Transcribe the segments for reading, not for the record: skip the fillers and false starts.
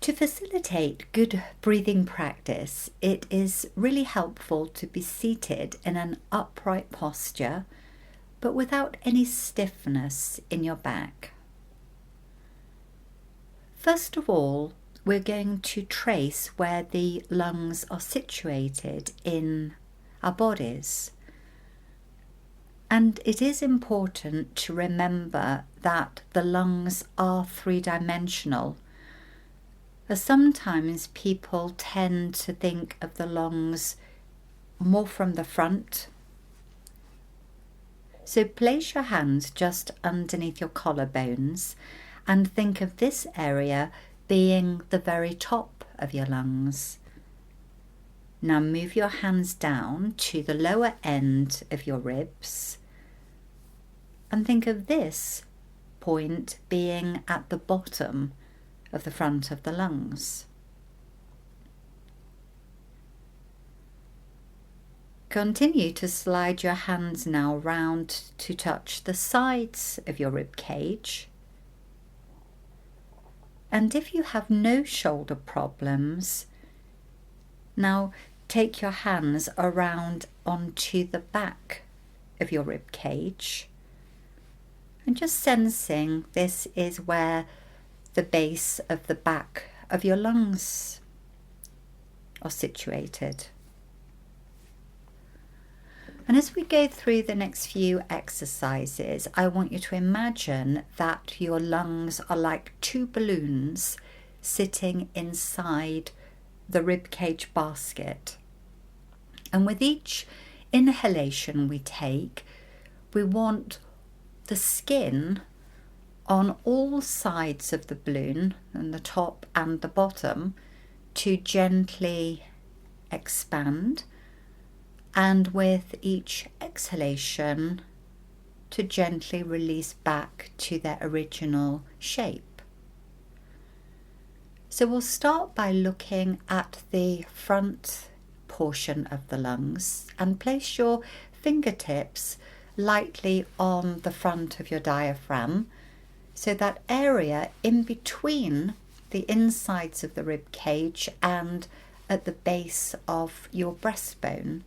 To facilitate good breathing practice, it is really helpful to be seated in an upright posture, but without any stiffness in your back. First of all, we're going to trace where the lungs are situated in our bodies. And it is important to remember that the lungs are three-dimensional. As sometimes people tend to think of the lungs more from the front. So place your hands just underneath your collarbones and think of this area being the very top of your lungs. Now move your hands down to the lower end of your ribs and think of this point being at the bottom of the front of the lungs. Continue to slide your hands now round to touch the sides of your rib cage. And if you have no shoulder problems, now take your hands around onto the back of your rib cage and just sensing this is where the base of the back of your lungs are situated. And as we go through the next few exercises, I want you to imagine that your lungs are like two balloons sitting inside the ribcage basket. And with each inhalation we take, we want the skin on all sides of the balloon, and the top and the bottom, to gently expand, and with each exhalation to gently release back to their original shape. So we'll start by looking at the front portion of the lungs and place your fingertips lightly on the front of your diaphragm, so that area in between the insides of the rib cage and at the base of your breastbone.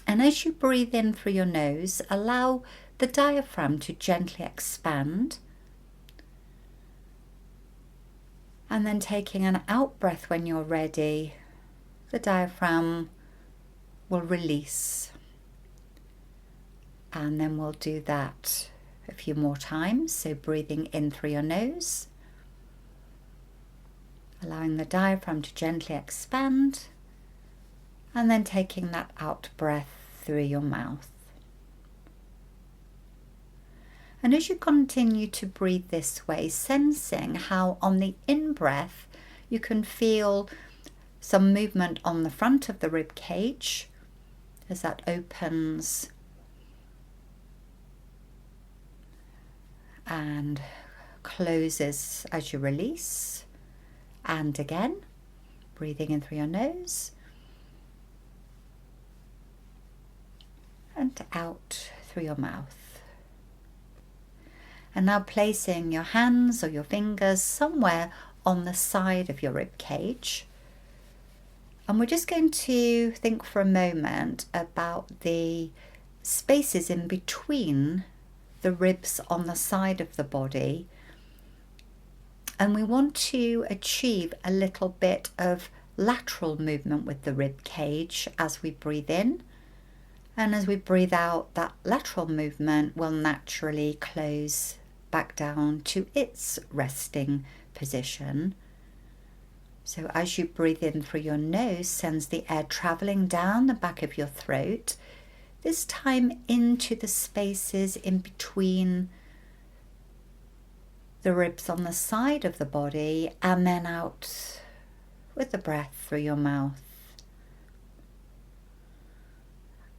And as you breathe in through your nose, allow the diaphragm to gently expand. And then taking an out breath when you're ready, the diaphragm will release. And then we'll do that a few more times. So breathing in through your nose, allowing the diaphragm to gently expand, and then taking that out breath through your mouth. And as you continue to breathe this way, sensing how on the in-breath you can feel some movement on the front of the rib cage as that opens and closes as you release. And again, breathing in through your nose and out through your mouth. And now placing your hands or your fingers somewhere on the side of your rib cage. And we're just going to think for a moment about the spaces in between the ribs on the side of the body. And we want to achieve a little bit of lateral movement with the rib cage as we breathe in. And as we breathe out, that lateral movement will naturally close back down to its resting position. So as you breathe in through your nose, sends the air traveling down the back of your throat, this time into the spaces in between the ribs on the side of the body, and then out with the breath through your mouth.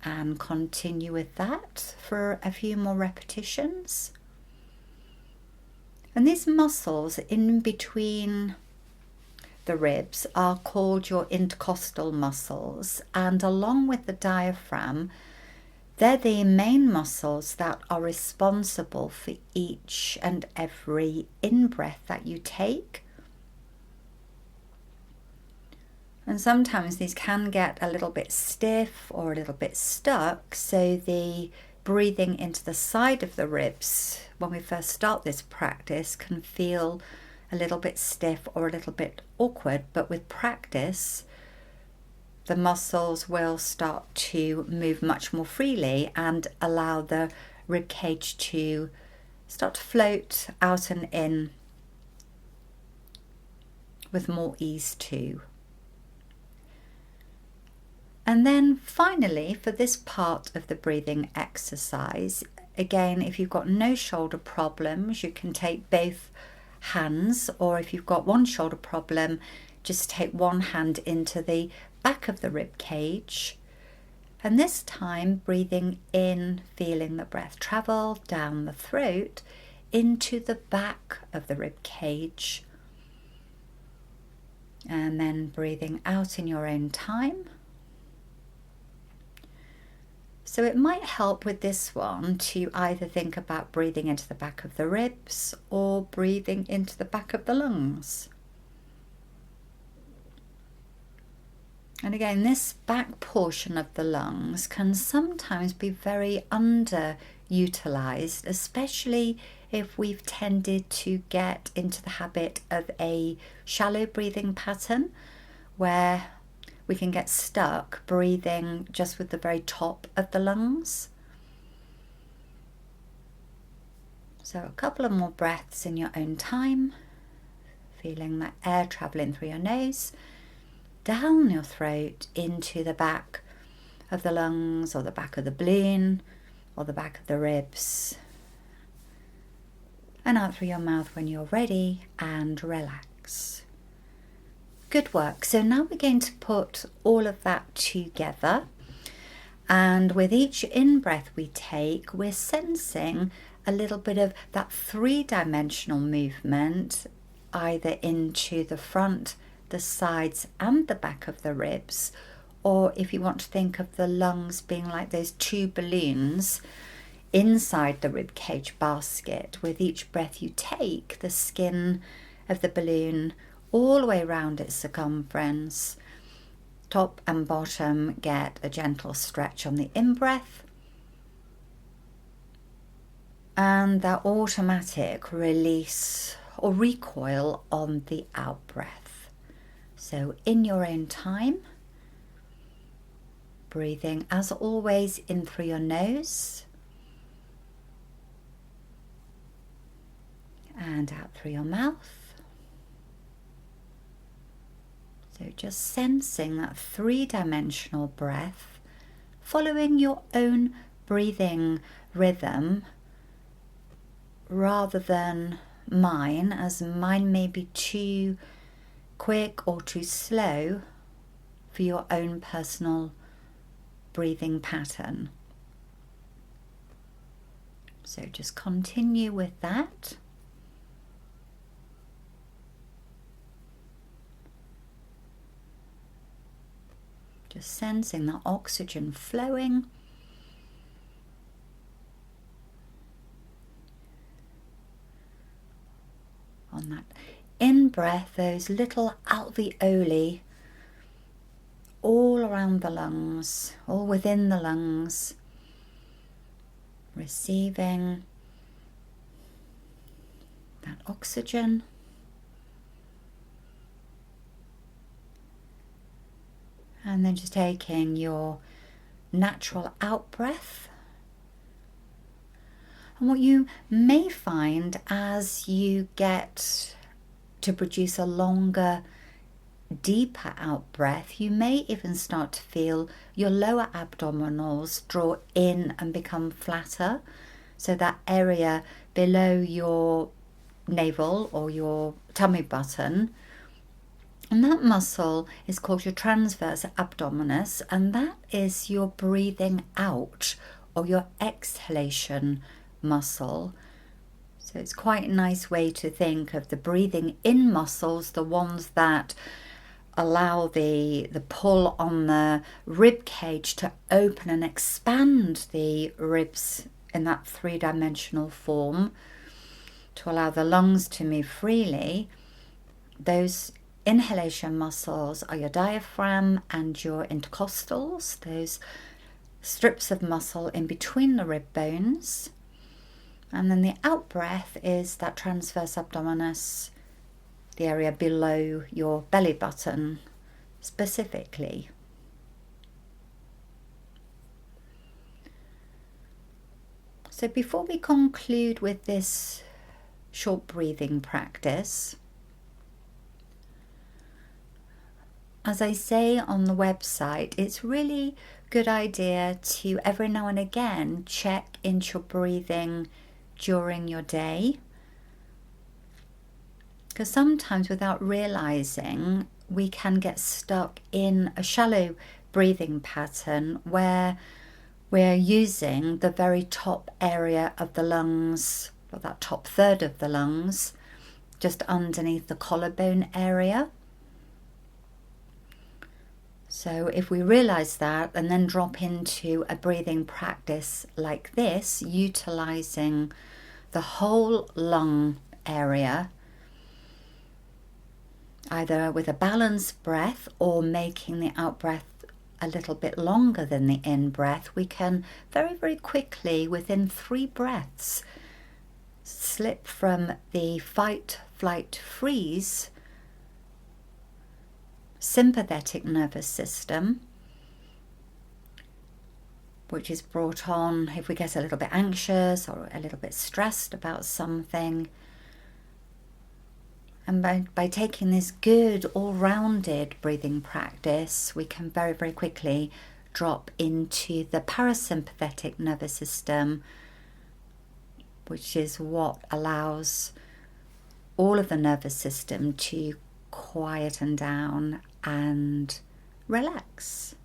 And continue with that for a few more repetitions. And these muscles in between the ribs are called your intercostal muscles, and along with the diaphragm, they're the main muscles that are responsible for each and every in-breath that you take, And sometimes these can get a little bit stiff or a little bit stuck, so the breathing into the side of the ribs when we first start this practice can feel a little bit stiff or a little bit awkward, but with practice the muscles will start to move much more freely and allow the rib cage to start to float out and in with more ease too. And then finally, for this part of the breathing exercise, again, if you've got no shoulder problems, you can take both hands, or if you've got one shoulder problem, just take one hand into the back of the rib cage. And this time, breathing in, feeling the breath travel down the throat into the back of the rib cage. And then breathing out in your own time. So it might help with this one to either think about breathing into the back of the ribs or breathing into the back of the lungs. And again, this back portion of the lungs can sometimes be very underutilized, especially if we've tended to get into the habit of a shallow breathing pattern where we can get stuck breathing just with the very top of the lungs. So a couple of more breaths in your own time, feeling that air traveling through your nose, down your throat into the back of the lungs or the back of the balloon or the back of the ribs, and out through your mouth when you're ready, and relax. Good work. So now we're going to put all of that together, and with each in-breath we take, we're sensing a little bit of that three-dimensional movement, either into the front, the sides and the back of the ribs, or if you want to think of the lungs being like those two balloons inside the rib cage basket. With each breath you take, the skin of the balloon all the way around its circumference, top and bottom, get a gentle stretch on the in-breath, and that automatic release or recoil on the out-breath. So in your own time, breathing as always in through your nose and out through your mouth. So just sensing that three-dimensional breath, following your own breathing rhythm rather than mine, as mine may be too quick or too slow for your own personal breathing pattern. So just continue with that. Just sensing the oxygen flowing. On that in-breath, those little alveoli all around the lungs, all within the lungs, receiving that oxygen. And then just taking your natural out-breath. And what you may find as you get to produce a longer, deeper out-breath, you may even start to feel your lower abdominals draw in and become flatter. So that area below your navel or your tummy button, and that muscle is called your transverse abdominis, and that is your breathing out or your exhalation muscle. So it's quite a nice way to think of the breathing in muscles, the ones that allow the pull on the rib cage to open and expand the ribs in that three-dimensional form to allow the lungs to move freely. Those inhalation muscles are your diaphragm and your intercostals, those strips of muscle in between the rib bones. And then the out breath is that transverse abdominis, the area below your belly button specifically. So before we conclude with this short breathing practice, as I say on the website, it's really good idea to every now and again check into your breathing during your day, because sometimes without realizing we can get stuck in a shallow breathing pattern where we're using the very top area of the lungs, or that top third of the lungs, just underneath the collarbone area. So if we realize that and then drop into a breathing practice like this, utilizing the whole lung area, either with a balanced breath or making the out breath a little bit longer than the in breath, we can very, very quickly, within 3 breaths, slip from the fight, flight, freeze sympathetic nervous system, which is brought on if we get a little bit anxious or a little bit stressed about something. And by taking this good all-rounded breathing practice, we can very, very quickly drop into the parasympathetic nervous system, which is what allows all of the nervous system to quieten down and relax.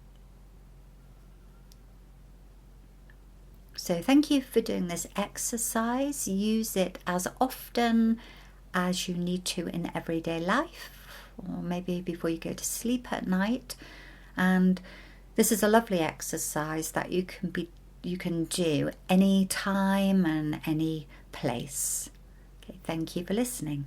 So thank you for doing this exercise. Use it as often as you need to in everyday life, or maybe before you go to sleep at night. And this is a lovely exercise that you can do any time and any place. Okay, thank you for listening.